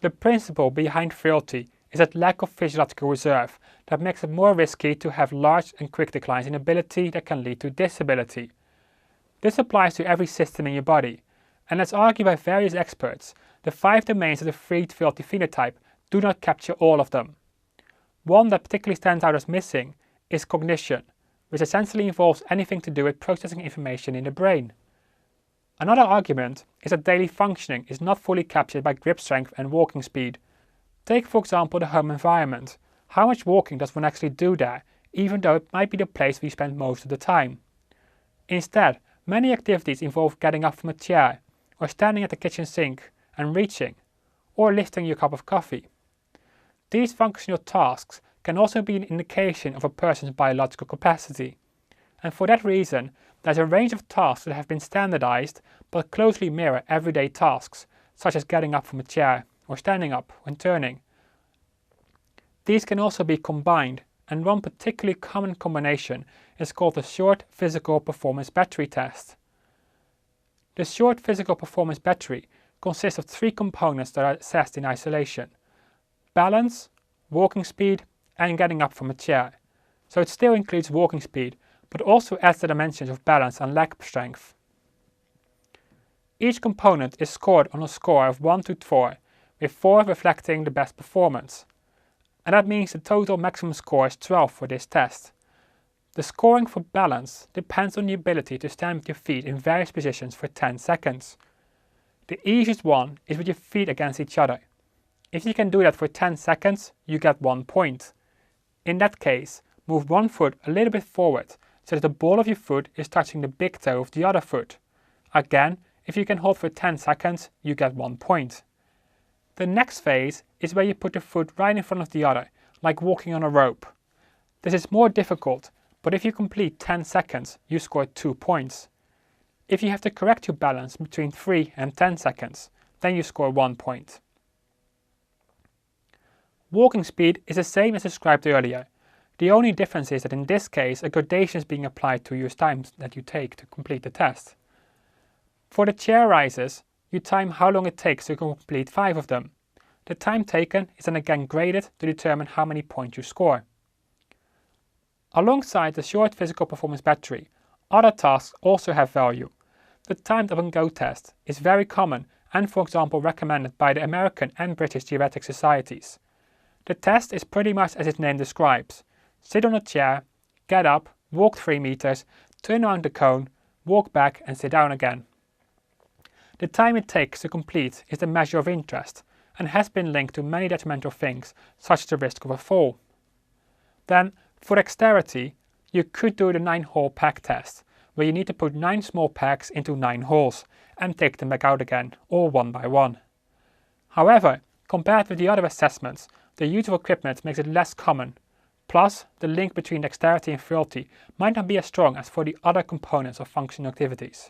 The principle behind frailty is that lack of physiological reserve that makes it more risky to have large and quick declines in ability that can lead to disability. This applies to every system in your body, and as argued by various experts, the 5 domains of the freed frailty phenotype do not capture all of them. One that particularly stands out as missing is cognition, which essentially involves anything to do with processing information in the brain. Another argument is that daily functioning is not fully captured by grip strength and walking speed. Take for example the home environment. How much walking does one actually do there, even though it might be the place we spend most of the time? Instead, many activities involve getting up from a chair, or standing at the kitchen sink and reaching, or lifting your cup of coffee. These functional tasks can also be an indication of a person's biological capacity, and for that reason, there's a range of tasks that have been standardized but closely mirror everyday tasks, such as getting up from a chair or standing up when turning. These can also be combined, and one particularly common combination is called the Short Physical Performance Battery test. The Short Physical Performance Battery consists of 3 components that are assessed in isolation: balance, walking speed, and getting up from a chair. So it still includes walking speed, but also adds the dimensions of balance and leg strength. Each component is scored on a score of 1 to 4, with 4 reflecting the best performance. And that means the total maximum score is 12 for this test. The scoring for balance depends on the ability to stand with your feet in various positions for 10 seconds. The easiest one is with your feet against each other. If you can do that for 10 seconds, you get 1 point. In that case, move one foot a little bit forward so that the ball of your foot is touching the big toe of the other foot. Again, if you can hold for 10 seconds, you get 1 point. The next phase is where you put the foot right in front of the other, like walking on a rope. This is more difficult, but if you complete 10 seconds, you score 2 points. If you have to correct your balance between 3 and 10 seconds, then you score 1 point. Walking speed is the same as described earlier. The only difference is that in this case, a gradation is being applied to your time that you take to complete the test. For the chair rises, you time how long it takes to complete 5 of them. The time taken is then again graded to determine how many points you score. Alongside the Short Physical Performance Battery, other tasks also have value. The timed up and go test is very common and for example recommended by the American and British Geriatric Societies. The test is pretty much as its name describes. Sit on a chair, get up, walk 3 meters, turn around the cone, walk back and sit down again. The time it takes to complete is the measure of interest and has been linked to many detrimental things such as the risk of a fall. Then, for dexterity, you could do the 9-hole peg test, where you need to put 9 small pegs into 9 holes and take them back out again, all one by one. However, compared with the other assessments, the use of equipment makes it less common. Plus, the link between dexterity and frailty might not be as strong as for the other components of functional activities.